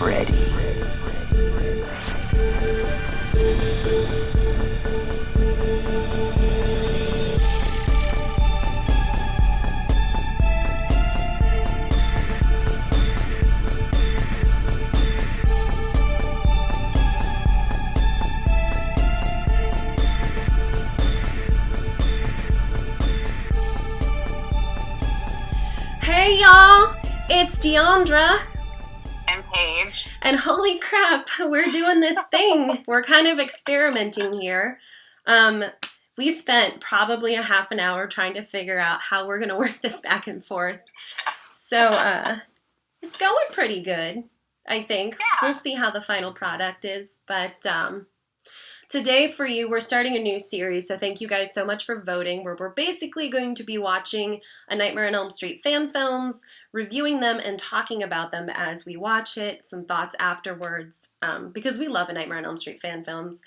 Freddy. Hey y'all, it's Deandra. And Paige. And holy crap, we're doing this thing. We're kind of experimenting here. We spent probably a half an hour trying to figure out how we're going to work this back and forth. So it's going pretty good, I think. Yeah. We'll see how the final product is. But today for you, we're starting a new series, so thank you guys so much for voting, where we're basically going to be watching A Nightmare on Elm Street fan films, reviewing them and talking about them as we watch it, some thoughts afterwards, because we love A Nightmare on Elm Street fan films.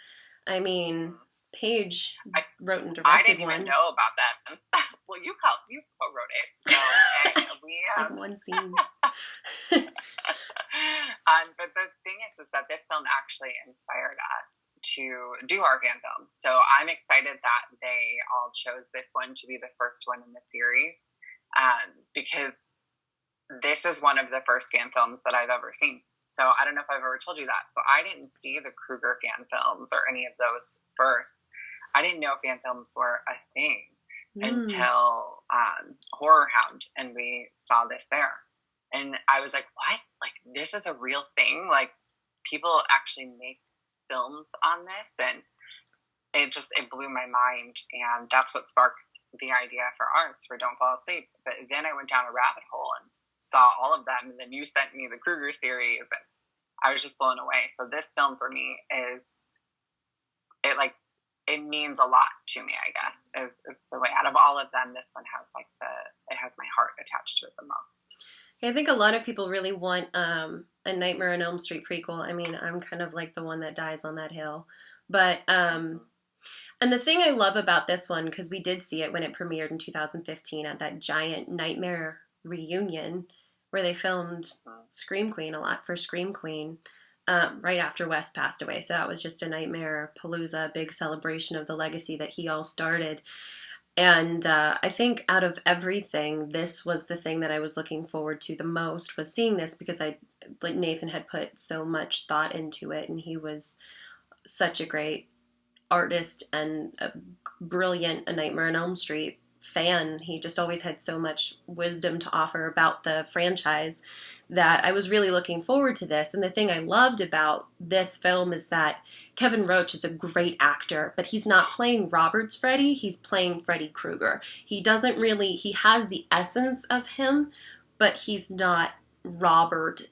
I mean, Paige wrote and directed one. I didn't even know about that. Well, you co-wrote it. So, okay, we like one scene. But the thing is that this film actually inspired us to do our fan film. So I'm excited that they all chose this one to be the first one in the series, because this is one of the first fan films that I've ever seen. So I don't know if I've ever told you that. So I didn't see the Krueger fan films or any of those first. I didn't know fan films were a thing until Horror Hound, and we saw this there. And I was like, what? Like, this is a real thing? Like, people actually make films on this? And it blew my mind. And that's what sparked the idea for ours, for Don't Fall Asleep. But then I went down a rabbit hole and saw all of them. And then you sent me the Krueger series, and I was just blown away. So this film for me it means a lot to me, I guess, is the way. Out of all of them, this one has it has my heart attached to it the most. I think a lot of people really want a Nightmare on Elm Street prequel. I mean, I'm kind of like the one that dies on that hill. But, and the thing I love about this one, because we did see it when it premiered in 2015 at that giant Nightmare reunion where they filmed Scream Queen a lot for Scream Queen right after Wes passed away. So that was just a Nightmare Palooza, big celebration of the legacy that he all started. And I think out of everything, this was the thing that I was looking forward to the most, was seeing this, because Nathan had put so much thought into it, and he was such a great artist and a brilliant A Nightmare on Elm Street fan. He just always had so much wisdom to offer about the franchise that I was really looking forward to this. And the thing I loved about this film is that Kevin Roach is a great actor, but he's not playing Robert's Freddy, he's playing Freddy Krueger. He has the essence of him, but he's not Robert.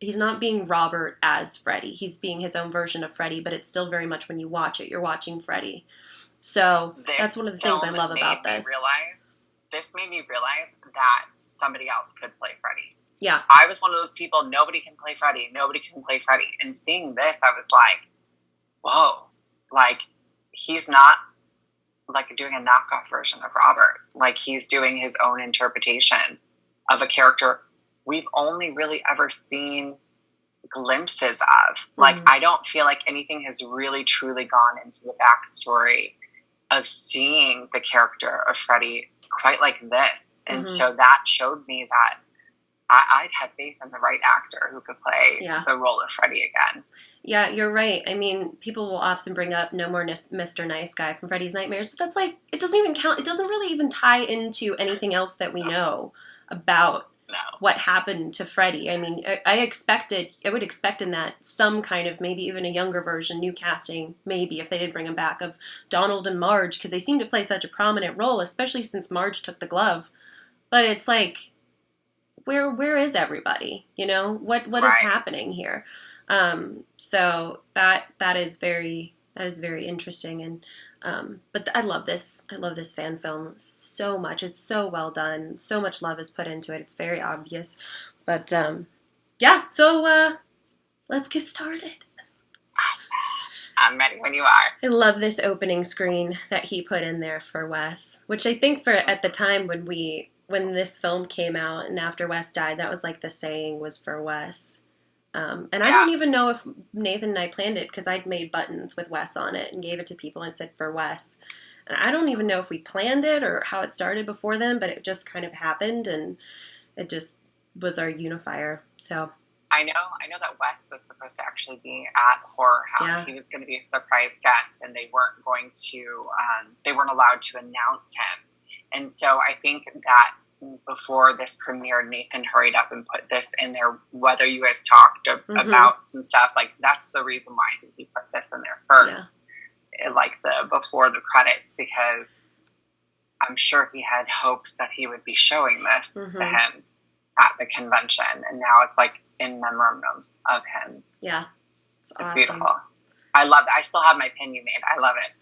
He's not being Robert as Freddy. He's being his own version of Freddy, but it's still very much, when you watch it, you're watching Freddy. So that's one of the things I love about this. This made me realize that somebody else could play Freddy. Yeah. I was one of those people, nobody can play Freddy. Nobody can play Freddy. And seeing this, I was like, whoa. Like, he's not, like, doing a knockoff version of Robert. Like, he's doing his own interpretation of a character we've only really ever seen glimpses of. Like, I don't feel like anything has really, truly gone into the backstory of seeing the character of Freddy quite like this. And so that showed me that I'd have faith in the right actor who could play the role of Freddy again. Yeah, you're right. I mean, people will often bring up No More Mr. Nice Guy from Freddy's Nightmares, but that's like, it doesn't even count. It doesn't really even tie into anything else that we know about what happened to Freddy. I mean, I would expect in that some kind of, maybe even a younger version, new casting, maybe, if they did bring him back, of Donald and Marge, because they seem to play such a prominent role, especially since Marge took the glove. But it's like, where is everybody? You know, what is happening here? So that is very interesting. And but I love this fan film so much. It's so well done. So much love is put into it. It's very obvious. But so let's get started. Awesome. I'm ready when you are. I love this opening screen that he put in there for Wes, which I think at the time when this film came out and after Wes died, that was like the saying was for Wes. And I don't even know if Nathan and I planned it because I'd made buttons with Wes on it and gave it to people and said for Wes. And I don't even know if we planned it or how it started before then, but it just kind of happened and it just was our unifier. So I know that Wes was supposed to actually be at Horror Hound. Yeah. He was going to be a surprise guest, and they weren't going to. They weren't allowed to announce him, and so I think that before this premiered, Nathan hurried up and put this in there. Whether you guys talked about some stuff, like that's the reason why I think he put this in there first, like the before the credits, because I'm sure he had hopes that he would be showing this to him at the convention, and now it's like in memoriam of him. Yeah, it's awesome. Beautiful. I love it. I still have my pin you made. I love it.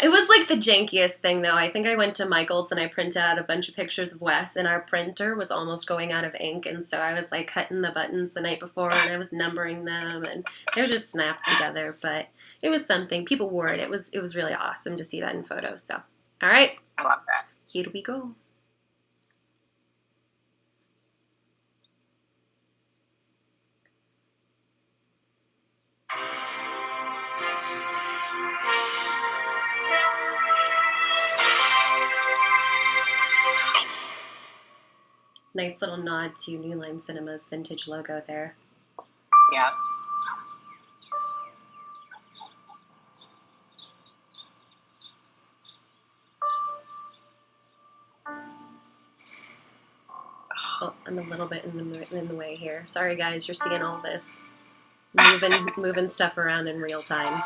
It was like the jankiest thing, though. I think I went to Michael's and I printed out a bunch of pictures of Wes, and our printer was almost going out of ink, and so I was like cutting the buttons the night before, and I was numbering them, and they were just snapped together. But it was something. People wore it. It was really awesome to see that in photos. So, all right. I love that. Here we go. Nice little nod to New Line Cinema's vintage logo there. Yeah. Oh, I'm a little bit in the way here. Sorry, guys. You're seeing all this moving stuff around in real time.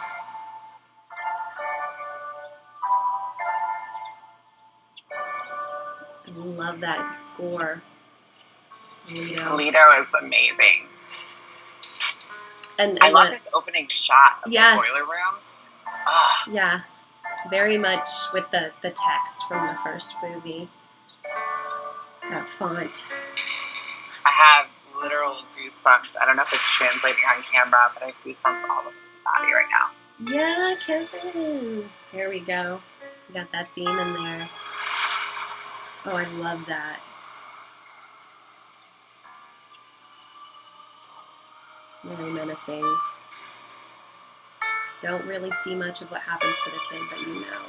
I love that score. Toledo is amazing. And I love this opening shot of the boiler room. Oh. Yeah, very much with the text from the first movie. That font. I have literal goosebumps. I don't know if it's translating on camera, but I have goosebumps all over my body right now. Yeah, Kevin. There we go. We got that theme in there. Oh, I love that. Very menacing. Don't really see much of what happens to the kid, but you know.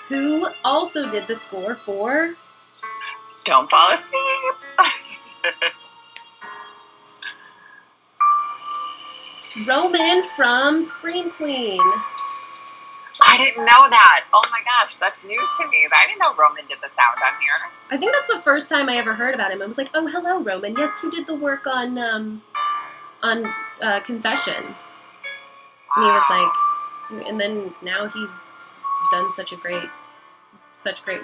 Who also did the score for Don't Fall Asleep. Roman from Scream Queen. I didn't know that. Oh my gosh, that's new to me. I didn't know Roman did the sound on here. I think that's the first time I ever heard about him. I was like, oh, hello, Roman. Yes, you did the work on Confession. Wow. And he was like, and then now he's done such great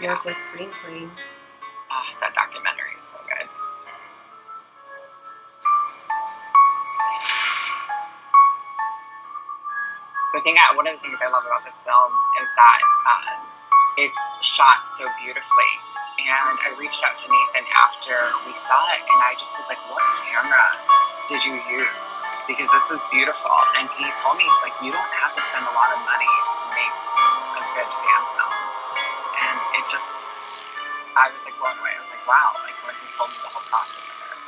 work with Scream Queen. Oh, that documentary is so good. One of the things I love about this film is that it's shot so beautifully. And I reached out to Nathan after we saw it, and I just was like, what camera did you use? Because this is beautiful. And he told me, it's like, you don't have to spend a lot of money to make a good fan film. And it just, I was like blown away. I was like, wow, like when he told me the whole process of it.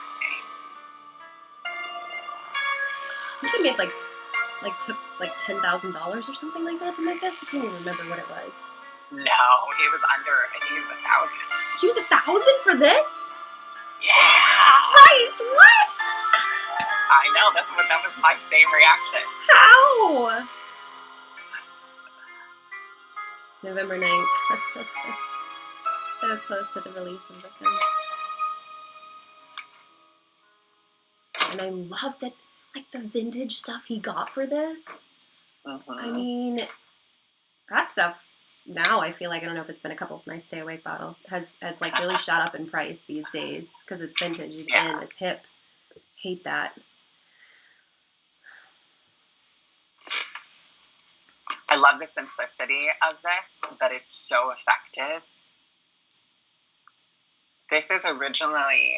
I think he made took $10,000 or something like that to make this. I can't even remember what it was. No, he was under. I think he was 1,000. He was 1,000 for this? Yeah. Jesus Christ! What? I know. That was my same reaction. How? November 9th. So close to the release of the film. And I loved it. Like the vintage stuff he got for this. I mean, that stuff now I feel like, I don't know if it's been a couple, my Stay Awake bottle has like really shot up in price these days because it's vintage, it's in, it's hip. Hate that. I love the simplicity of this, but it's so effective. This is originally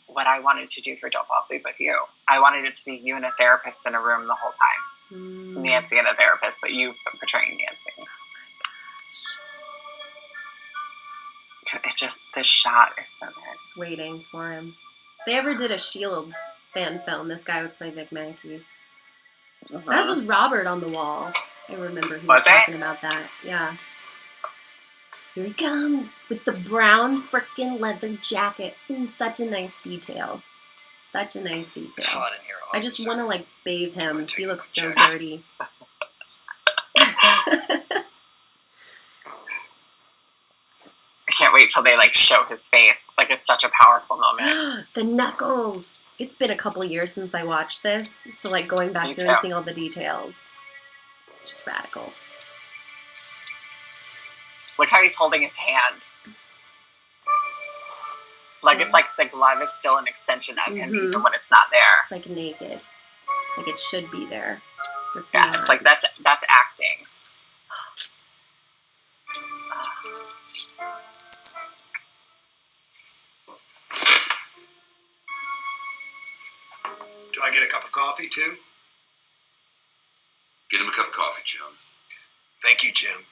what I wanted to do for Don't Fall Asleep with You. I wanted it to be you and a therapist in a room the whole time. Nancy and a therapist, but you portraying Nancy. It just, this shot is so good. It's waiting for him. If they ever did a Shield fan film. This guy would play Vic Mackey. Mm-hmm. That was Robert on the wall. I remember he was talking about that. Yeah. Here he comes with the brown frickin' leather jacket. Ooh, such a nice detail. Such a nice detail. It's hot in here, I just want to, like, bathe him. He looks so check. dirty. I can't wait till they, like, show his face. Like, it's such a powerful moment. The knuckles. It's been a couple years since I watched this, so, like, going back through and seeing all the details. It's just radical. Look how he's holding his hand. Like, it's like the glove is still an extension of him, even when it's not there. It's like naked. It's like it should be there. It's yeah, it's like that's acting. Do I get a cup of coffee, too? Get him a cup of coffee, Jim. Thank you, Jim.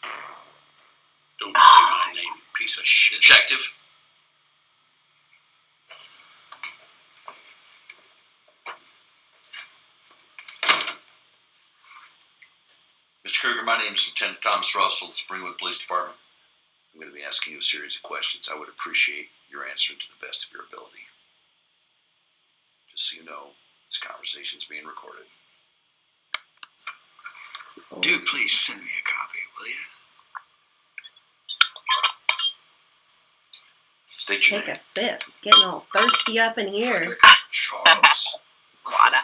Don't say my name, you piece of shit. Detective. Mr. Krueger, my name is Lieutenant Thomas Russell of the Springwood Police Department. I'm going to be asking you a series of questions. I would appreciate your answering to the best of your ability. Just so you know, this conversation is being recorded. Do please send me a copy, will you? State your Take name. a sip. Getting all thirsty up in here. Charles. Water.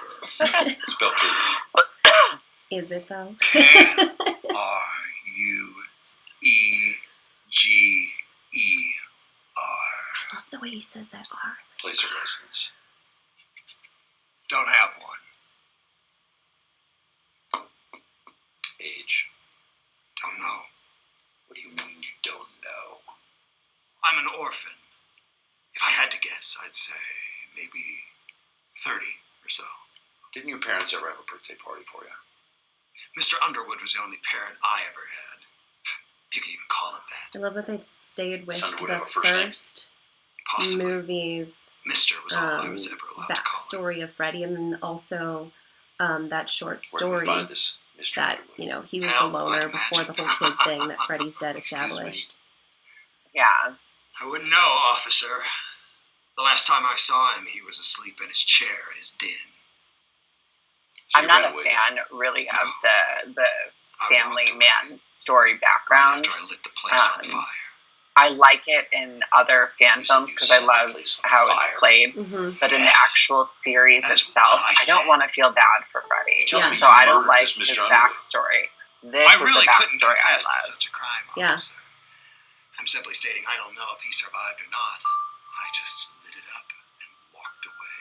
Spell please. Is it, though? Krueger. I love the way he says that R. Place of residence. Don't have one. Age. Don't know. What do you mean you don't know? I'm an orphan. If I had to guess, I'd say maybe 30 or so. Didn't your parents ever have a birthday party for you? Mr. Underwood was the only parent I ever had. If you could even call him that. I love that they stayed with Underwood the have a first name? first Possibly. movies. Mister was all I was ever allowed to call him. Backstory of Freddy, and then also that short Where did we story find this Mr. that, Underwood? you know, he was Hell, the loner I'd before the imagine. whole kid thing that Freddy's dead Excuse me? established. Yeah. I wouldn't know, officer. The last time I saw him, he was asleep in his chair at his den. So I'm you not ran a away. fan, really, of the I family walked away man story right background. after I lit the place on fire. I like it in other fan You films said because you I set the love place on how fire. it's played. Mm-hmm. But in the Yes. actual series That's itself, what I I don't said. want to feel bad for Freddy. Tell me So you I don't murdered like this his Mr. Underwood. backstory. This I is really the couldn't backstory I confess to love. such a crime, Yeah. officer. I'm simply stating I don't know if he survived or not. I just lit it up and walked away.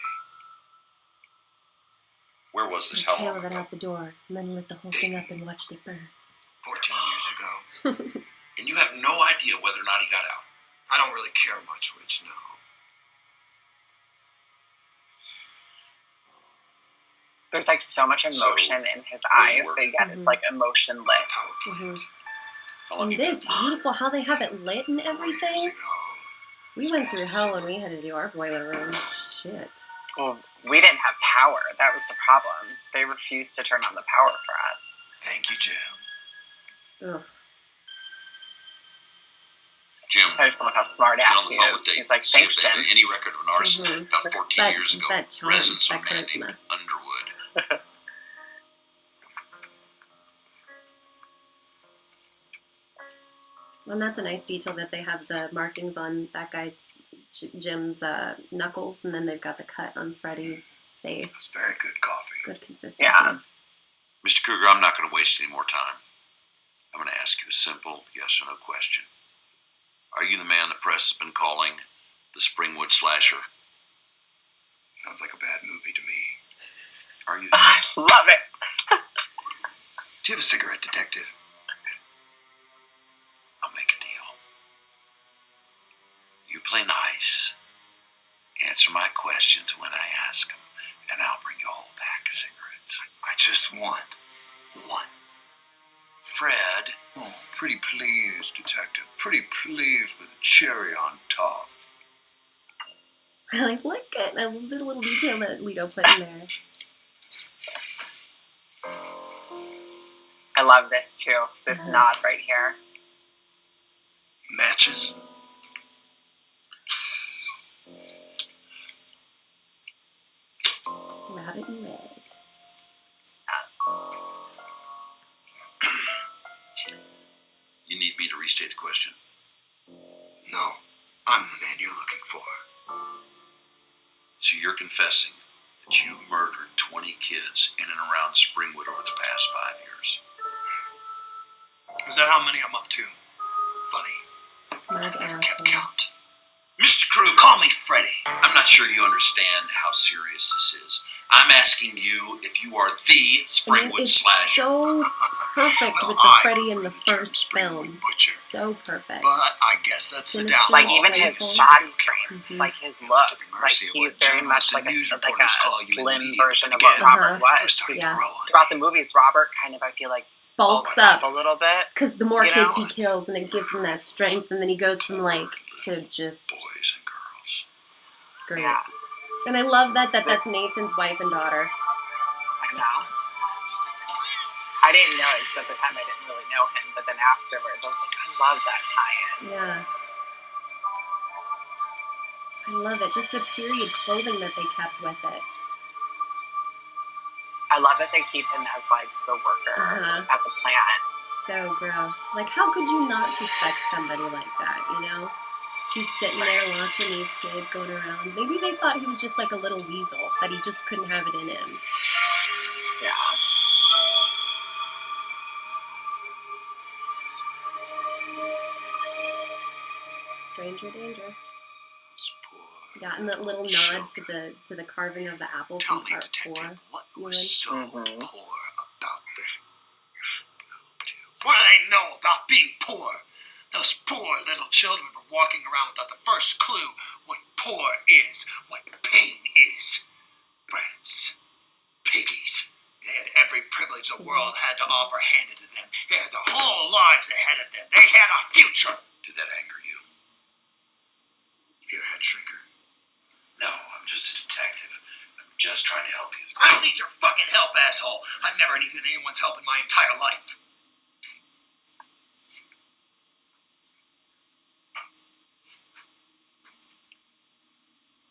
Where was The this? How trail long of it ago? out the door, and then lit the whole thing up and watched it burn. 14 years ago. And you have no idea whether or not he got out. I don't really care much which, no. There's like so much emotion in his eyes. But again, it's like emotionless. PowerPoint. How long And you been? this beautiful, how they have it lit and 4 years everything. ago. We went through hell when we had to do our boiler room. Shit. Well, we didn't have power. That was the problem. They refused to turn on the power for us. Thank you, Jim. Ugh. Jim, I just love how smart get on ass the he phone is. with Dave. He's like, See thanks, if they have Jim. any record of an arson Mhm. about 14 years ago. That charm, Residence that of a man charisma. named Underwood. And that's a nice detail that they have the markings on that guy's, Jim's knuckles, and then they've got the cut on Freddy's It's face. very good coffee. Good consistency. Yeah. Mr. Krueger, I'm not going to waste any more time. I'm going to ask you a simple yes or no question. Are you the man the press has been calling the Springwood Slasher? Sounds like a bad movie to me. Are you? I love it. Do you have a cigarette, detective? I'll make a deal. You play nice. Answer my questions when I ask them, and I'll bring you a whole pack of cigarettes. I just want one. Fred, Oh, pretty please, detective. Pretty please with a cherry on top. Like, look good. it. I love the little detail that Leto put in there. I love this too. This nod right here. Matches. Rabbit and red. You need me to restate the question? No, I'm the man you're looking for. So you're confessing that you murdered 20 kids in and around Springwood over the past 5 years? Is that how many I'm up to? Funny. Smug I never kept asshole. count. Mr. Krueger, call me Freddy. I'm not sure you understand how serious this is. I'm asking you if you are the I mean, Springwood it's slasher. so perfect Well, with the I Freddy in the prefer the term first Springwood film. Butcher. So perfect. But I guess that's the Sinister. downfall. Like even his Playful. shot Killer. Mhm. like his You look, have to be like mercy of he's what very much journalists like and news a reporters call you in the slim media, version but of what again, Robert they're was. starting Yeah. to grow on Throughout me. the movies, Robert kind of, I feel like, Bulks up up. a little bit. Because the more You kids know? he kills, and it gives him that strength, and then he goes from like to just. Boys and girls. It's great. Yeah, And I love that's Nathan's wife and daughter. I know. I didn't know it because at the time I didn't really know him, but then afterwards I was like, I love that tie-in. Yeah. I love it. Just the period clothing that they kept with it. I love that they keep him as like the worker at the plant. So gross. Like, how could you not suspect somebody like that, you know? He's sitting there watching these kids going around. Maybe they thought he was just like a little weasel, that he just couldn't have it in him. Yeah. Stranger danger. Those poor Yeah, and that little children. nod to the carving of the apple Tell from me, part detective, 4. what Ewan. was so Mhm. poor about them? What do they know about being poor? Those poor little children were walking around without the first clue what poor is, what pain is. Brats, piggies. They had every privilege the world had to offer handed to them. They had their whole lives ahead of them. They had a future. Did that anger you? You a head shrinker? No, I'm just a detective. I'm just trying to help you. I don't need your fucking help, asshole. I've never needed anyone's help in my entire life.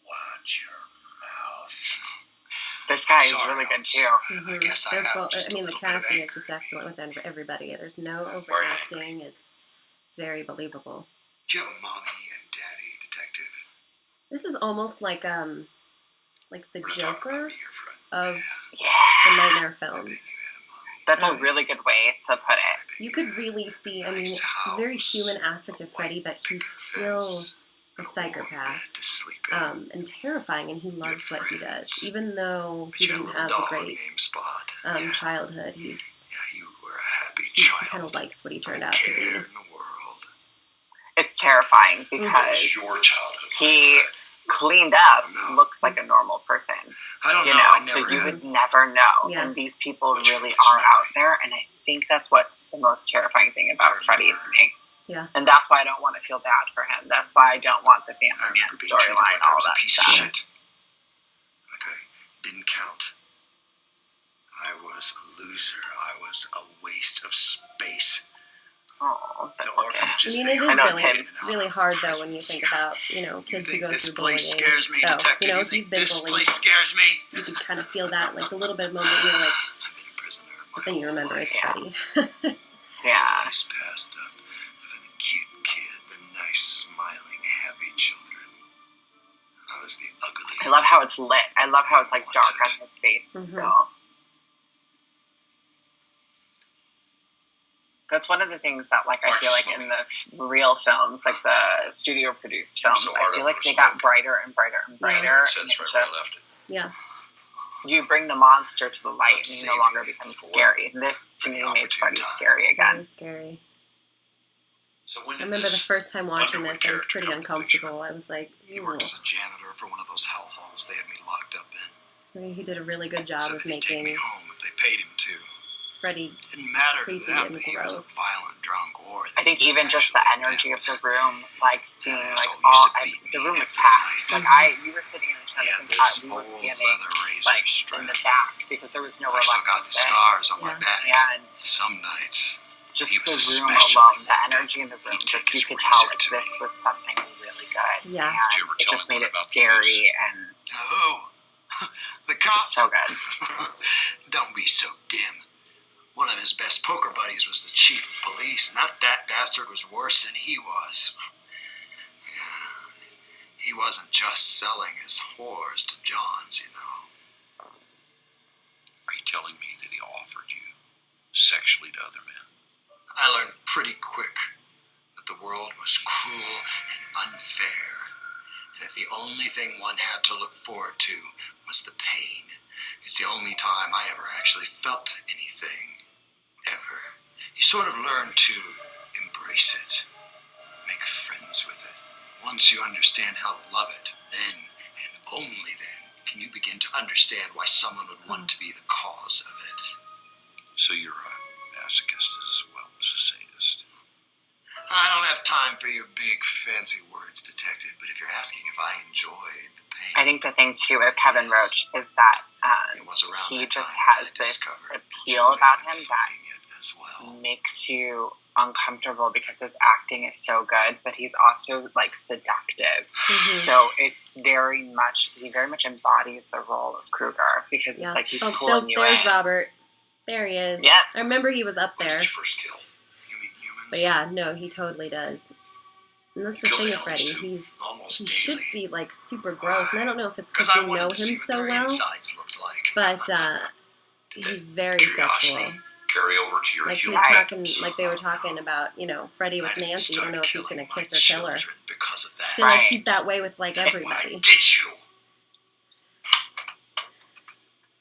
Watch your mouth. This guy is Sorry, really good too. I guess I They're have both, just I mean, a the little bit of casting anger. is just excellent with everybody. There's no Very overacting. It's very believable. Do you have a mommy and daddy, detective? This is almost like the We're not talking Joker about me, your friend. of Yeah. the Nightmare I bet films. you had a mommy. That's a really good way to put it. I bet You had could a really see, I mean, nice it's a very house, human aspect of a Freddy, white but he's picket still fence, a and warm psychopath. bed to sleep in. And terrifying, and he loves what he does. friends. Even though But he you had a didn't little have a dog great named Spot. Yeah, childhood, he's you were a happy he kind child. of likes what he Not turned a out to care be. in the world. It's terrifying What was because your childhood? he cleaned up, No. looks like a normal person. I don't You know. know, I so never you had. would never know. Yeah. And these people But you really always are know. out there, and I think that's what's the most terrifying thing about I Freddy remember. to me. Yeah. And that's why I don't want to feel bad for him. That's why I don't want the I Family Man remember being treated storyline, like I all was a that piece of stuff. shit. Like I didn't count. I was a loser. I was a waste of space. Oh, The that's okay. orphanages. I mean, they it are is I know, really, in and Tim. out really of hard though when you prisons. think about, kids You who think go this through bullying. place scares me, So, detective? if You you've think been this bullied, place scares me? you can kind of feel that, like a little bit moment where you're like, I've been a prisoner my but then you whole remember life. it's Yeah. Freddy. Yeah. Always passed up for the cute kid, the nice, smiling, happy children. I was the ugly. I love how it's lit. I love how it's like dark on his face Mhm. still. That's one of the things that, like, I Mark feel like in the real films, like the studio produced films, so I hard feel up like for they smoke. got brighter and brighter and brighter. That's And right it's where I just, left it. Yeah. you bring the monster to the light and he no Saving longer it becomes for scary. This, to the me, made opportune Freddy time. scary again. Very scary. So when I did remember the this first time watching Underwood this, I was character pretty come to the picture? uncomfortable. I was like, He worked as a janitor for one of those hellholes they had me locked up in. I mean, he did a really good job Said of that he'd take me making home if they paid him to. Freddy Didn't matter to creepy them and that he was a gross. violent drunk gore. I think even just the energy of the room, like seeing Yeah, like asshole all, used to beat the me room was every packed. night. Like we were sitting in the He had Chinese this we were old standing leather razor like strap. in the back because there was nowhere I still left got to the sit. scars on my Yeah. back. And Some nights, just he the was room especially alone, the like energy that. in the room, He'd just take you his could tell razor like to this me. was something really good. Yeah. And Did you ever it tell just anyone made it about the scary and Oh, the just cops. so good. Don't be so dim. One of his best poker buddies was the chief of police, and that bastard was worse than he was. Yeah, he wasn't just selling his whores to Johns, you know. Are you telling me that he offered you sexually to other men? I learned pretty quick that the world was cruel and unfair, and that the only thing one had to look forward to was the pain. It's the only time I ever actually felt anything. Ever. You sort of learn to embrace it, make friends with it. Once you understand how to love it, then, and only then, can you begin to understand why someone would want to be the cause of it. So you're a masochist as well as a sadist. I don't have time for your big, fancy words, detective, but if you're asking if I enjoyed the pain... I think the thing too with Kevin Roach is that it was around he that just time has that I this discovered appeal joy about of him that inflicting it as well. makes you uncomfortable because his acting is so good, but he's also like seductive. Mhm. So it's he very much embodies the role of Krueger because Yeah. it's like he's Oh, pulling you there's in. Robert. There he is. Yeah. I remember he was up When there. did you first kill? You mean humans? But yeah, no, he totally does. And that's the Kill thing the with Freddy. elves, too. He Almost should daily. be like super gross, and I don't know if it's Because because I we wanted know to see him what so their well, insides looked like. but he's very Curiosity sexual. carry over to your Like he human was Right. talking, like they were talking about, you know, Freddy with I didn't Nancy. You don't start know if he's killing gonna my kiss or kill her. children because of I that. feel like Right. he's that way with like Why everybody. did you?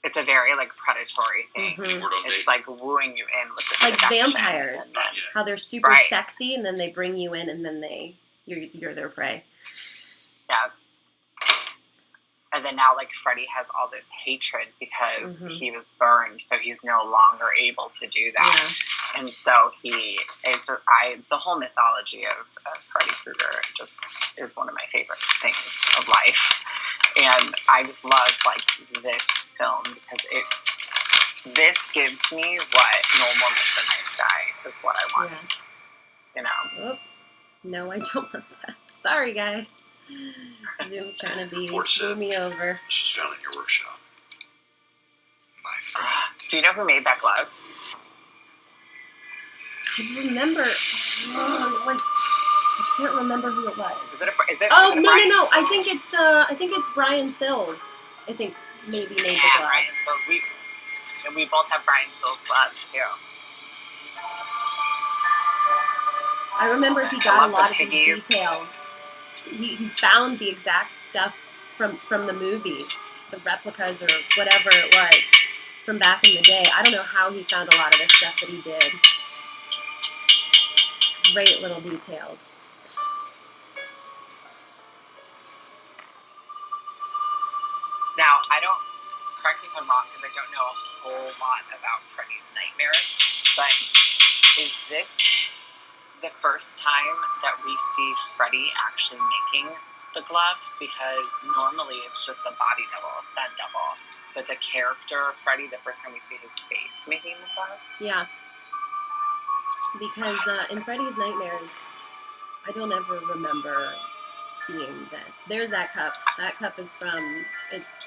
It's a very like predatory thing. Mhm. Big word on It's date. like wooing you in with the Like seduction, vampires, and then- Yeah. how they're super Right. sexy, and then they bring you in, and then you're their prey. Yeah. And then now, like, Freddy has all this hatred because Mhm. he was burned, so he's no longer able to do that. Yeah. And so the whole mythology of Freddy Krueger just is one of my favorite things of life. And I just love, like, this film because this gives me what normal Mr. Nice Guy is what I want, Yeah. you know? Oh, no, I don't want that. Sorry, guys. Zoom's trying to screw me over. This was found in your workshop. My friend. Do you know who made that glove? I remember. I can't remember who it was. Is it Oh is it a no! Brian I think it's Brian Sills. I think maybe made the Yeah, glove. Brian. So we both have Brian Sills gloves too. I remember he I got a love lot the of these piggies. details. He found the exact stuff from the movies, the replicas or whatever it was from back in the day. I don't know how he found a lot of this stuff, but he did. Great little details. Now correct me if I'm wrong because I don't know a whole lot about Freddy's nightmares, but is this the first time that we see Freddy actually making the glove? Because normally it's just a body double, a stunt double. But the character Freddy, the first time we see his face making the glove. Yeah. Because in Freddy's Nightmares, I don't ever remember seeing this. There's that cup. That cup is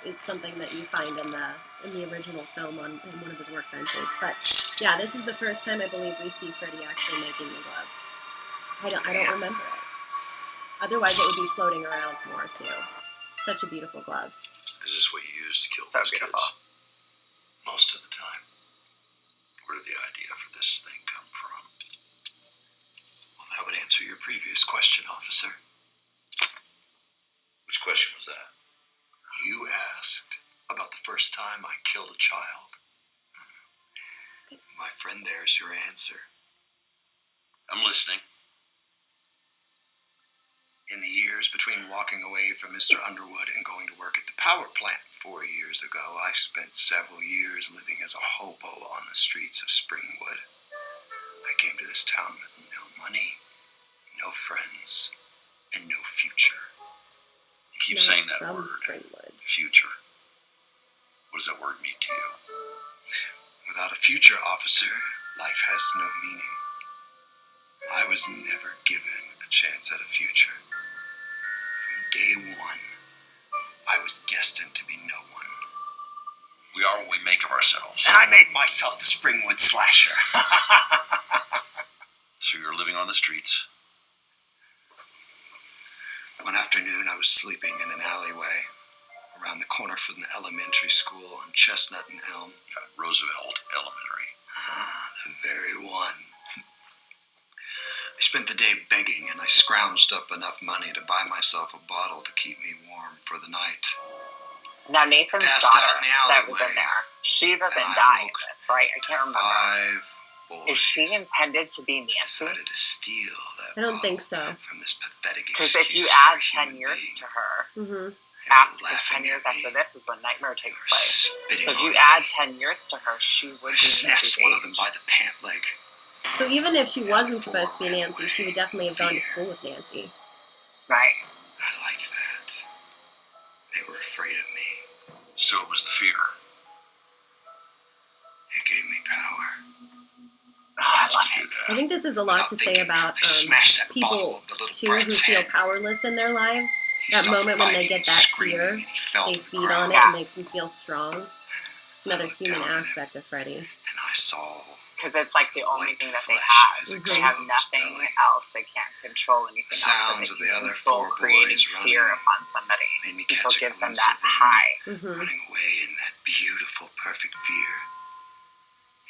is something that you find in the original film on one of his workbenches. But yeah, this is the first time I believe we see Freddy actually making the glove. I don't remember it. Otherwise, it would be floating around more too. Such a beautiful glove. Is this what you used to kill So those beautiful. kids? Most of the time. Where did the idea for this thing come from? Well, that would answer your previous question, officer. Which question was that? You asked about the first time I killed a child. My friend, there's your answer. I'm listening. In the years between walking away from Mr. Underwood and going to work at the power plant 4 years ago, I spent several years living as a hobo on the streets of Springwood. I came to this town with no money, no friends, and no future. You keep Not saying that from word, Springwood. future. What does that word mean to you? Without a future, officer, life has no meaning. I was never given a chance at a future. From day one, I was destined to be no one. We are what we make of ourselves. And I made myself the Springwood Slasher. So you're living on the streets. One afternoon, I was sleeping in an alleyway around the corner from the elementary school on Chestnut and Elm. Roosevelt Elementary. Ah, the very one. I spent the day begging, and I scrounged up enough money to buy myself a bottle to keep me warm for the night. Now, Nathan's Passed out daughter in the that was in alleyway. there, she doesn't And I die in woke this, right? I can't remember. 5 boys. Is she intended to be Nancy? Decided to steal that I don't think bottle so. from this pathetic Because if you excuse for add a 10 human years being. to her, They were after 10 laughing years at me. after this is when Nightmare They takes were place. spitting So if you on add me. 10 years to her, she would I be snatched Nancy's one of them age. by the pant leg. So even if she wasn't supposed to be Nancy, she would definitely have gone to school with Nancy. Right. I liked that. They were afraid of me. So it was the fear. It gave me power. Oh, I love To it. do I that. think this is a lot Without to say thinking, about I smashed that bottle people over the little too who brat's feel head. powerless in their lives. He That stopped moment when they fighting get and that screaming, fear, and he fell they to the feed on ground. it Yeah. and makes them feel strong. It's another looked human down at him. aspect of Freddy. And I saw Because it's like the only white thing that they flesh have. of his They have exposed nothing belly. else. They can't control anything The else. sounds But of they the can other control 4 creating boys fear running upon somebody. made me And so catch it a gives them glimpse that of them high. running away in that beautiful, perfect fear.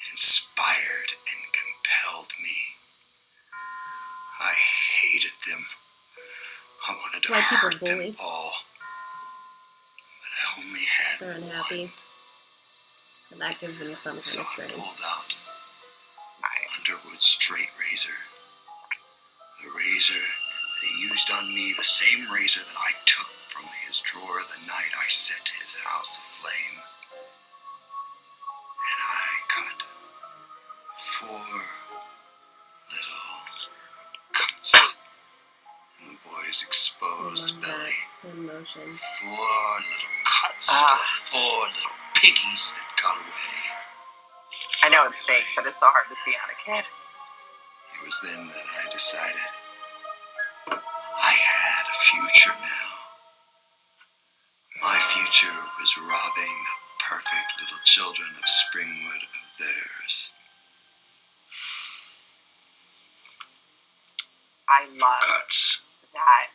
It inspired and compelled me. I hated them. I wanted to That's why people hurt bully. them all. But I only had They're one. unhappy. And that gives them some kind So of I strength. pulled out Right. Underwood's straight razor. The razor that he used on me, the same razor that I took from his drawer the night I set his house aflame. And I cut 4 little cuts in the boy's I exposed love belly. that in motion. 4 little cuts for the 4 little piggies that got away. I know it's fake, but it's so hard to see on a kid. It was then that I decided I had a future now. My future was robbing the perfect little children of Springwood of theirs. I 4 love cuts. that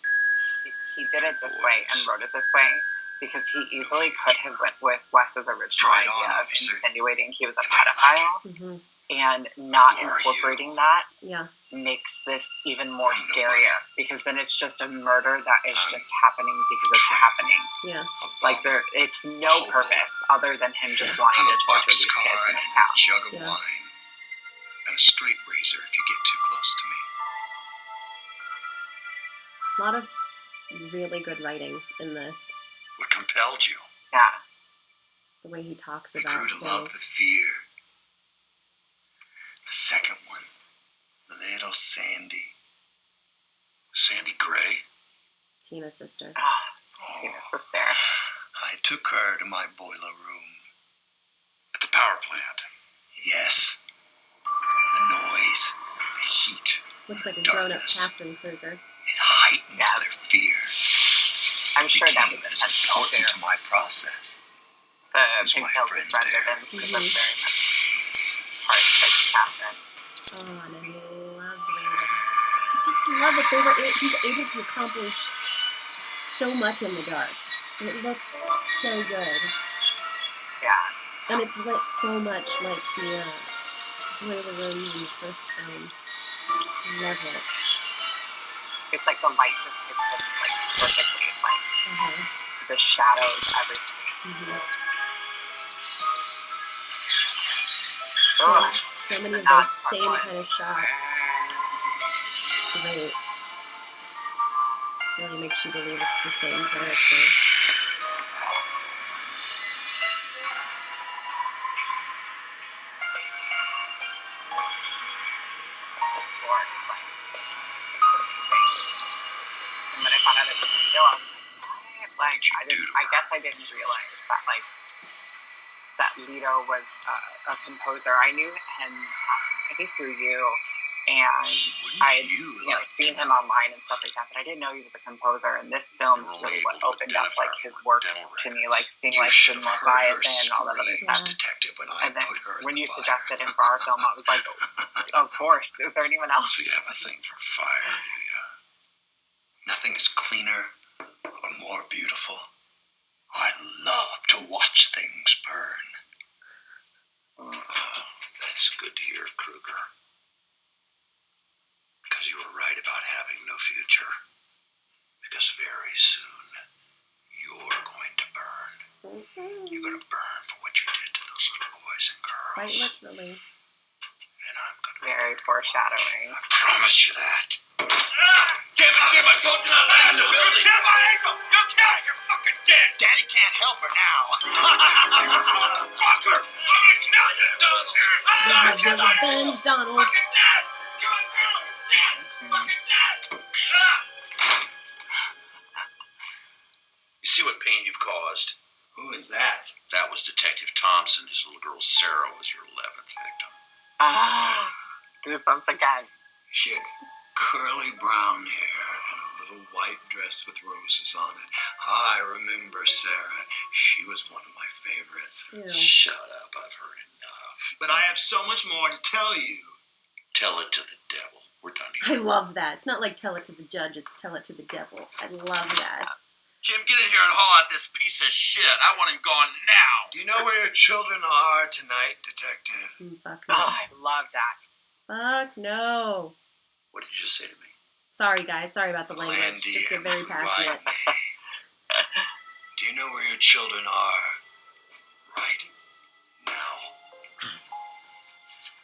he did it this way and wrote it this way because he easily could have went with Wes's original Try it idea on, of officer. insinuating he was a You might like pedophile, and not Who are incorporating you? that Yeah. makes this even more I'm scarier because then it's just a murder that is I'm just happening because it's trying. happening. Yeah. Like it's no purpose other than him just wanting I'm to a torture these boxcar kids in and his a town. jug of Yeah. wine. And a straight razor if you get too close to me. A lot of really good writing in this. What compelled you? Yeah. The way he talks I about grew to love the things. fear. The second one, little Sandy. Sandy Gray? Tina's sister. Tina's sister. I took her to my boiler room. At the power plant. Yes. The noise, the heat, Looks like a darkness. grown-up Captain Krueger. it heightened Yeah. their fear. I'm sure that Became was as intentional too. important to my process. The Is my pigtails with friend Fred there? ribbons because that's very much part 6 Catherine. Oh, and I love the way I just love it. He's able to accomplish so much in the dark. And it looks so good. Yeah. And it's lit so much like the boiler room in the first film. Love it. It's like the light just hits them like perfectly. It's like Uh-huh. the shadows, everything. Mm-hmm. Ugh. So many of Not those part same one. kind of shots. Great. Really makes you believe it's the same character. I guess I didn't realize that like that Lito was a composer. I knew him, I think through you, and I had seen him online and stuff like that, but I didn't know he was a composer. And this film is really what opened up like his works to me, like seeing like Sin Leviathan and all that other stuff. And then when you suggested him for our film, I was like, of course. Is there anyone else? So you have a thing for fire, do you? Nothing is cleaner or more beautiful. I love to watch things burn. Oh, that's good to hear, Krueger. Because you were right about having no future. Because very soon, you're going to burn. You're going to burn for what you did to those little boys and girls. Quite literally. And I'm going to Very foreshadowing. I promise you that. Jim, I told you not to let him in the building. Kill my ankle! You kill it! You're fucking dead! Daddy can't help her now. Fucker! I'm gonna kill you! Donald! You have the revenge, Donald. Fucking dead! You're dead! Fucking dead! You see what pain you've caused? Who is that? That was Detective Thompson. His little girl Sarah was your 11th victim. Goosebumps again. She had curly brown hair and a little white dress with roses on it. I remember Sarah. She was one of my favorites. Ew. Shut up. I've heard enough. But I have so much more to tell you. Tell it to the devil. We're done I here. love that. It's not like tell it to the judge, it's tell it to the devil. I love that. Jim, get in here and haul out this piece of shit. I want him gone now. Do you know where your children are tonight, Detective? Fuck no. Oh, I love that. Fuck no. What did you just say to me? Sorry, guys. Sorry about the language. Landy Just get and very passionate. Right. Do you know where your children are right now?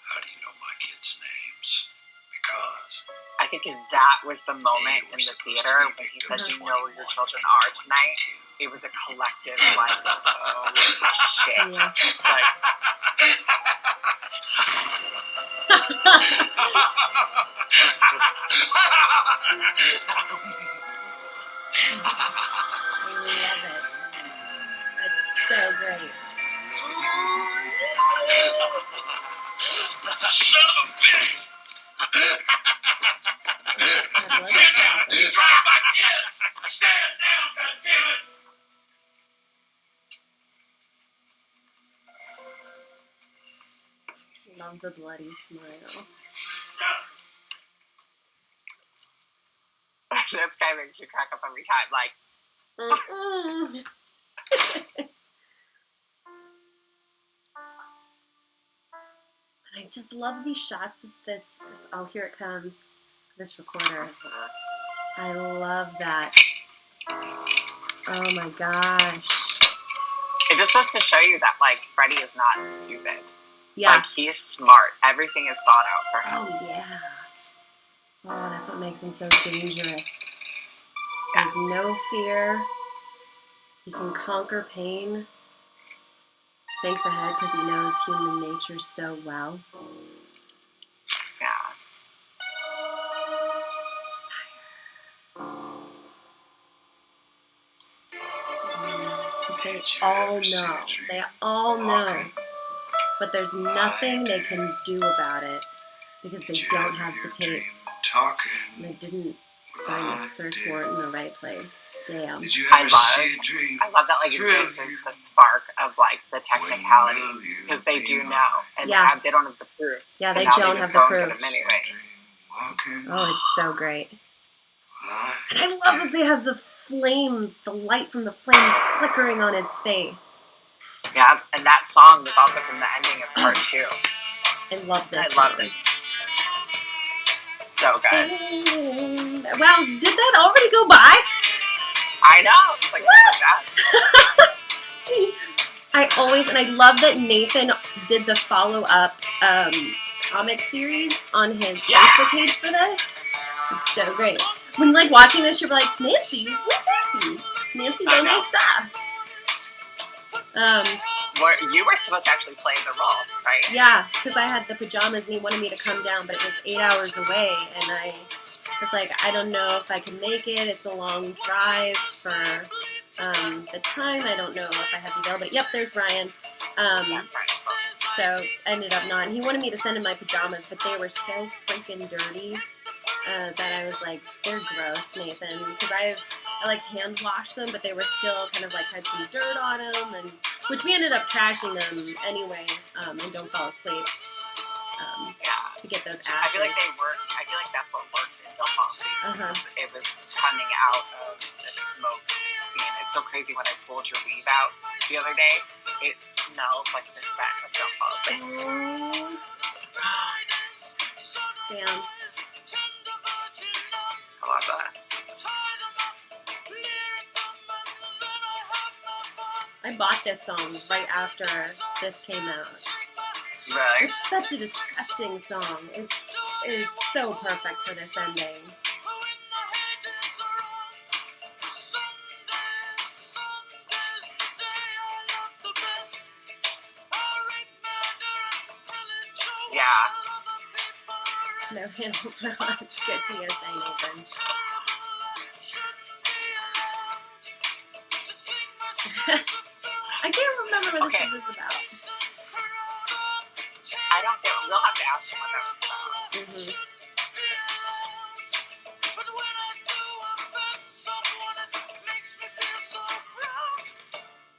How do you know my kids' names? Because I think that was the moment in the theater when he said, "Do you know where your children are tonight?" It was a collective like, oh shit. Yeah. Like, I love it. That's so great. Son of a bitch! I love Stand down! it. You drive my kids! Stand down, goddammit! Love the bloody smile. this guy makes me crack up every time. Like, I just love these shots of this. Oh, here it comes. This recorder. I love that. Oh my gosh. it just goes to show you that like Freddy is not stupid. Yeah. Like he's smart. Everything is thought out for him. Oh yeah. Oh, that's what makes him so dangerous. Yes. There's no fear. He can conquer pain. Thinks ahead because he knows human nature so well. Yeah. They all know. They all know. But there's nothing they can do about it because they don't have the tapes. And they didn't sign the search warrant in the right place. Damn. Did you I ever love- see a dream? I love that like it gives us the spark of like the technicality because they do know and Yeah. they don't have the proof. Yeah, So they now don't just have the go and get proof. them anyways. Oh, it's so great. And I love that they have the flames, the light from the flames flickering on his face. Yeah, and that song was also from the ending of part 2. I love this. I love it. So good. Wow, did that already go by? I know. It's like, look at that. I love that Nathan did the follow-up comic series on his Facebook page for this. It's so great. When like watching this, you're like, Nancy, who's Nancy? Nancy I knows know. my stuff. You were supposed to actually play the role, right? Yeah, because I had the pajamas and he wanted me to come down, but it was 8 hours away, and I was like, I don't know if I can make it. It's a long drive for the time. I don't know if I have the bill, but yep, there's Brian. So ended up not. And he wanted me to send him my pajamas, but they were so freaking dirty that I was like, they're gross, Nathan. Because I like hand washed them, but they were still kind of like had some dirt on them, and which we ended up trashing them anyway. And Don't Fall Asleep. To get those ashes. I feel like they work. I feel like that's what works in Don't Fall Asleep. It was coming out of the smoke scene. It's so crazy when I pulled your weave out the other day. It smells like the scent of Don't Fall Asleep. Damn. I love that. I bought this song right after this came out. Really? It's such a disgusting song. It's so perfect for this ending. Yeah. No handles were on. Good PSA, Nathan. I can't remember what this is about. I don't get. We'll have to ask him what that was about.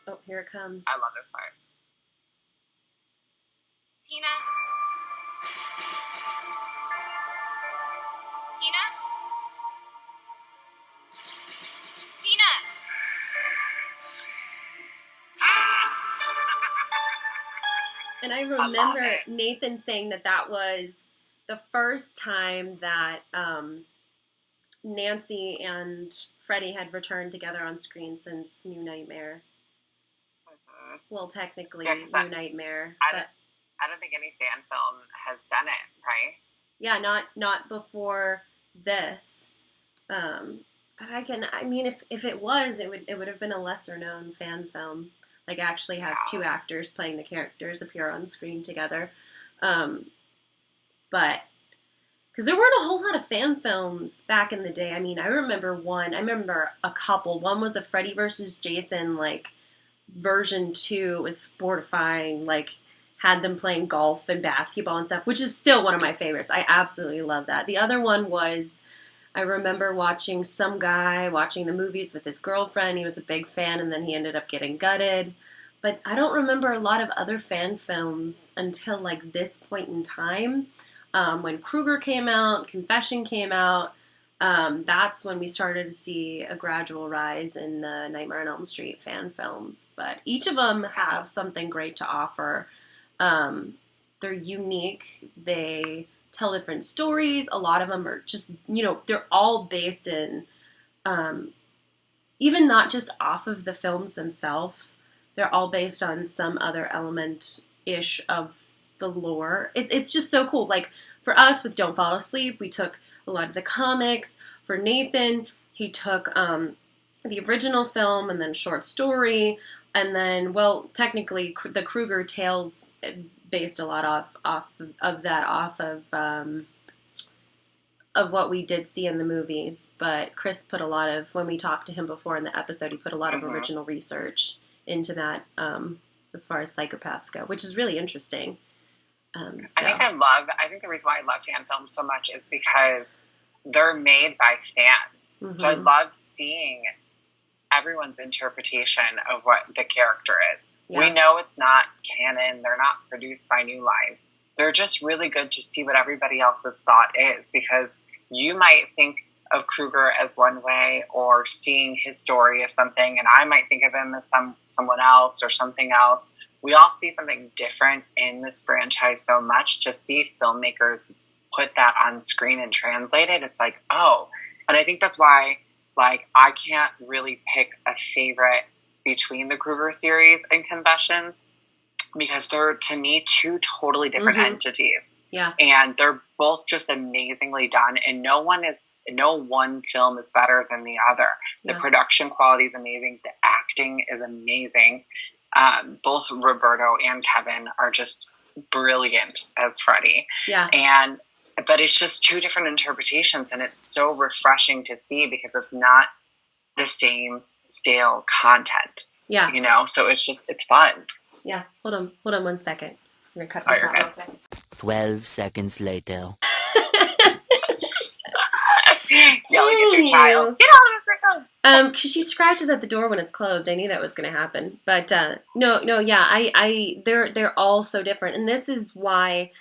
Oh, here it comes. I love this part. Tina? Tina? Tina! And I remember Nathan saying that was the first time that Nancy and Freddie had returned together on screen since New Nightmare. Well, technically, New Nightmare. I don't think any fan film has done it, right? Yeah, not before this. But I mean, if it was, it would have been a lesser known fan film. Like actually have two actors playing the characters appear on screen together. But because there weren't a whole lot of fan films back in the day. I mean, I remember a couple. One was a Freddy versus Jason, like, version 2. It was sportifying, like, had them playing golf and basketball and stuff, which is still one of my favorites. I absolutely love that. The other one was, I remember watching some guy watching the movies with his girlfriend. He was a big fan, and then he ended up getting gutted. But I don't remember a lot of other fan films until, like, this point in time. When Krueger came out, Confession came out, that's when we started to see a gradual rise in the Nightmare on Elm Street fan films. But each of them have something great to offer. They're unique. They tell different stories. A lot of them are just, they're all based in, even not just off of the films themselves. They're all based on some other element-ish of the lore. It's just so cool. Like, for us with Don't Fall Asleep, we took a lot of the comics. For Nathan, he took the original film and then short story. And then, well, technically, the Krueger tales based a lot off of what we did see in the movies. But Chris put a lot of, when we talked to him before in the episode, he put a lot of original research into that as far as psychopaths go, which is really interesting. I think the reason why I love fan films so much is because they're made by fans. Mm-hmm. So I love seeing everyone's interpretation of what the character is. Yeah. We know it's not canon. They're not produced by New Line. They're just really good to see what everybody else's thought is, because you might think of Krueger as one way, or seeing his story as something, and I might think of him as someone else or something else. We all see something different in this franchise so much. To see filmmakers put that on screen and translate it, it's like, oh. And I think that's why, like, I can't really pick a favorite between the Krueger series and Confessions, because they're, to me, two totally different entities. Yeah. And they're both just amazingly done, and no one film is better than the other. The production quality is amazing. The acting is amazing. Both Roberto and Kevin are just brilliant as Freddy. Yeah. But it's just two different interpretations, and it's so refreshing to see, because it's not the same stale content. Yeah. You know, so it's fun. Yeah. Hold on 1 second. I'm gonna cut Oh, this you're out real good. quick. 12 seconds later. Yelling at your child. Get out of this Because she scratches at the door when it's closed. I knew that was going to happen, but no, yeah, they're all so different, and this is why,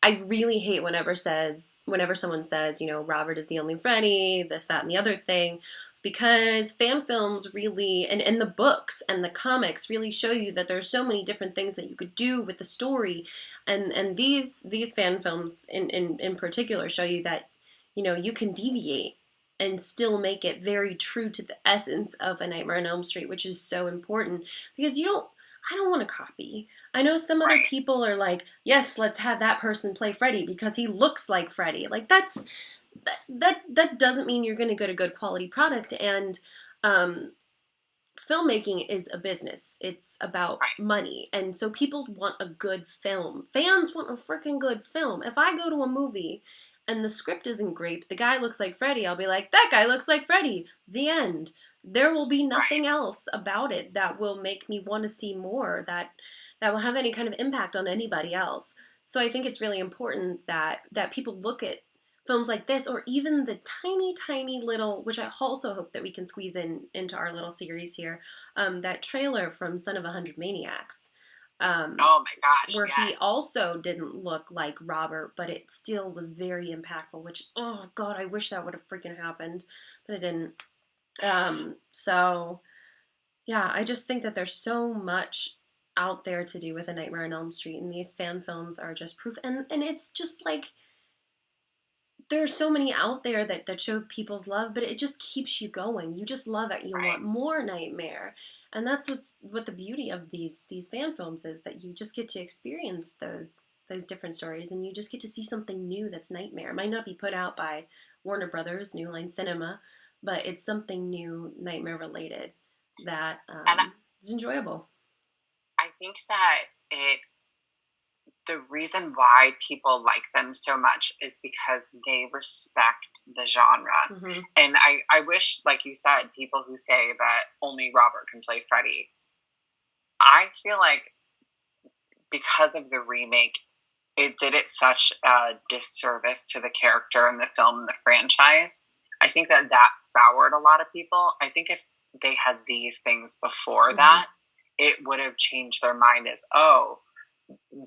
I really hate whenever someone says, Robert is the only Freddy, this, that, and the other thing, because fan films really, and the books and the comics really show you that there's so many different things that you could do with the story, and these fan films in particular show you that, you can deviate and still make it very true to the essence of A Nightmare on Elm Street, which is so important, because I don't want to copy. I know some other people are like, yes, let's have that person play Freddy because he looks like Freddy. Like that doesn't mean you're going to get a good quality product. And filmmaking is a business. It's about money. And so people want a good film. Fans want a freaking good film. If I go to a movie and the script isn't great, the guy looks like Freddy, I'll be like, that guy looks like Freddy. The end. There will be nothing else about it that will make me want to see more, that will have any kind of impact on anybody else. So I think it's really important that people look at films like this, or even the tiny, tiny little, which I also hope that we can squeeze into our little series here, that trailer from Son of a Hundred Maniacs. Oh my gosh, where yes. he also didn't look like Robert, but it still was very impactful, which, oh God, I wish that would have freaking happened, but it didn't. So yeah, I just think that there's so much out there to do with A Nightmare on Elm Street, and these fan films are just proof, and it's just like, there's so many out there that show people's love, but it just keeps you going. You just love it. You want more Nightmare. And that's what the beauty of these fan films is, that you just get to experience those different stories, and you just get to see something new that's Nightmare. It might not be put out by Warner Brothers, New Line Cinema, but it's something new, Nightmare related, that is enjoyable. I think that the reason why people like them so much is because they respect the genre. Mm-hmm. And I wish, like you said, people who say that only Robert can play Freddy, I feel like because of the remake, it did it such a disservice to the character and the film and the franchise. I think that soured a lot of people. I think if they had these things before that, it would have changed their mind as, oh,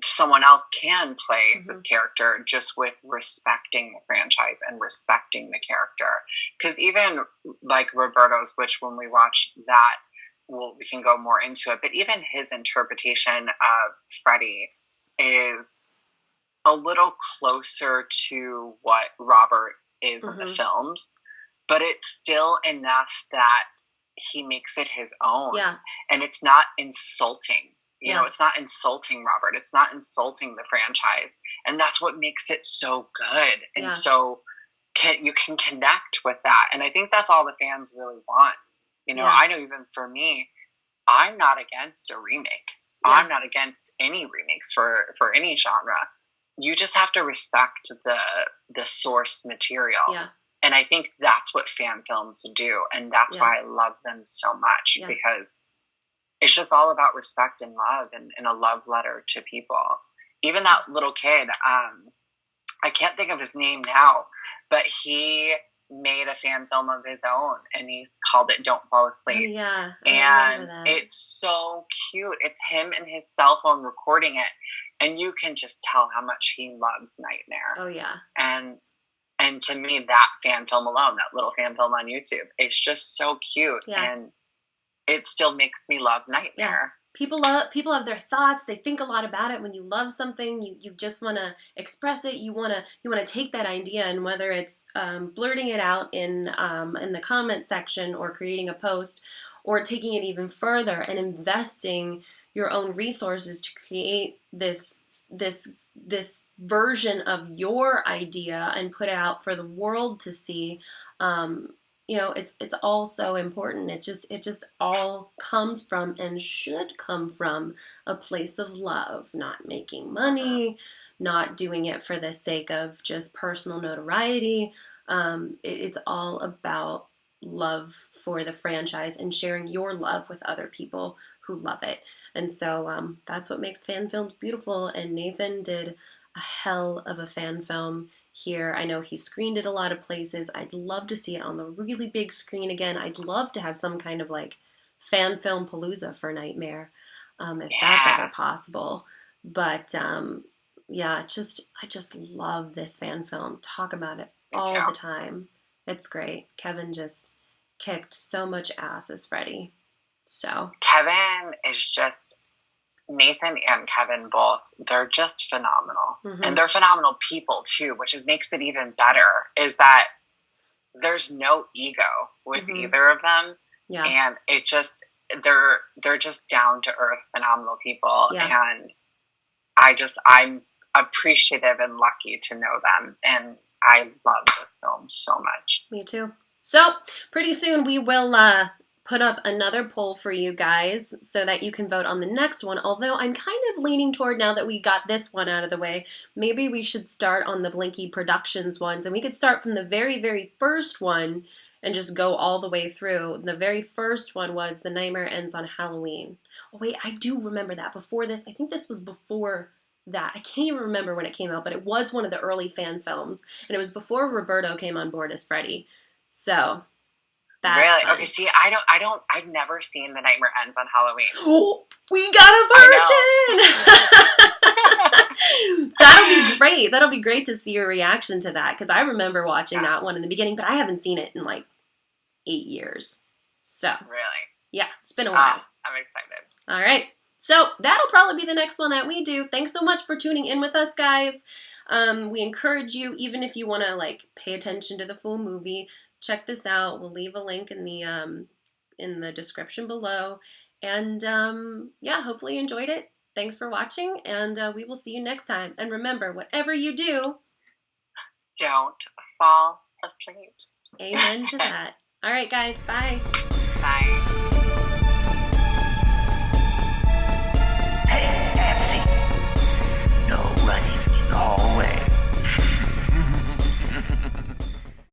someone else can play this character, just with respecting the franchise and respecting the character. Because even like Roberto's, which when we watch that, we can go more into it, but even his interpretation of Freddy is a little closer to what Robert is in the films, but it's still enough that he makes it his own. Yeah. And it's not insulting. You know, it's not insulting Robert. It's not insulting the franchise. And that's what makes it so good. And so you can connect with that. And I think that's all the fans really want. You know, I know even for me, I'm not against a remake. Yeah. I'm not against any remakes for any genre. You just have to respect the source material. Yeah. And I think that's what fan films do. And that's why I love them so much, because it's just all about respect and love, and a love letter to people. Even that little kid, I can't think of his name now, but he made a fan film of his own, and he called it Don't Fall Asleep. Oh, yeah. And it's so cute. It's him and his cell phone recording it, and you can just tell how much he loves Nightmare. Oh, yeah. And to me, that fan film alone, that little fan film on YouTube, it's just so cute. Yeah. And it still makes me love Nightmare. Yeah. People have their thoughts. They think a lot about it. When you love something, you just want to express it. You want to take that idea, and whether it's blurting it out in the comment section, or creating a post, or taking it even further and investing your own resources to create this version of your idea and put it out for the world to see. You know, it's all so important. It just all comes from, and should come from, a place of love, not making money, not doing it for the sake of just personal notoriety. It's all about love for the franchise and sharing your love with other people who love it. And so that's what makes fan films beautiful. And Nathan did a hell of a fan film here. I know he screened it a lot of places. I'd love to see it on the really big screen again. I'd love to have some kind of like fan film palooza for Nightmare, if that's ever possible. But yeah, I just love this fan film. Talk about it all the time. It's great. Kevin just kicked so much ass as Freddy. So Kevin is just, Nathan and Kevin both, they're just phenomenal. And they're phenomenal people too, which makes it even better, is that there's no ego with either of them. Yeah. And it just, they're just down to earth, phenomenal people. Yeah. And I'm appreciative and lucky to know them. And I love this film so much. Me too. So pretty soon we will put up another poll for you guys so that you can vote on the next one. Although I'm kind of leaning toward, now that we got this one out of the way, maybe we should start on the Blinky Productions ones. And we could start from the very, very first one and just go all the way through. The very first one was The Nightmare Ends on Halloween. Oh wait, I do remember that. Before this, I think this was before that. I can't even remember when it came out, but it was one of the early fan films. And it was before Roberto came on board as Freddy. So that's really fun. Okay. See, I've never seen The Nightmare Ends on Halloween. Oh, we got a virgin. That'll be great. That'll be great to see your reaction to that, because I remember watching that one in the beginning, but I haven't seen it in like 8 years. So Really? yeah, it's been a while. I'm excited. All right. So that'll probably be the next one that we do. Thanks so much for tuning in with us, guys. We encourage you, even if you want to like pay attention to the full movie, check this out. We'll leave a link in the description below. And yeah, hopefully you enjoyed it. Thanks for watching, and we will see you next time. And remember, whatever you do, don't fall asleep. Amen to that. All right, guys. Bye. Bye.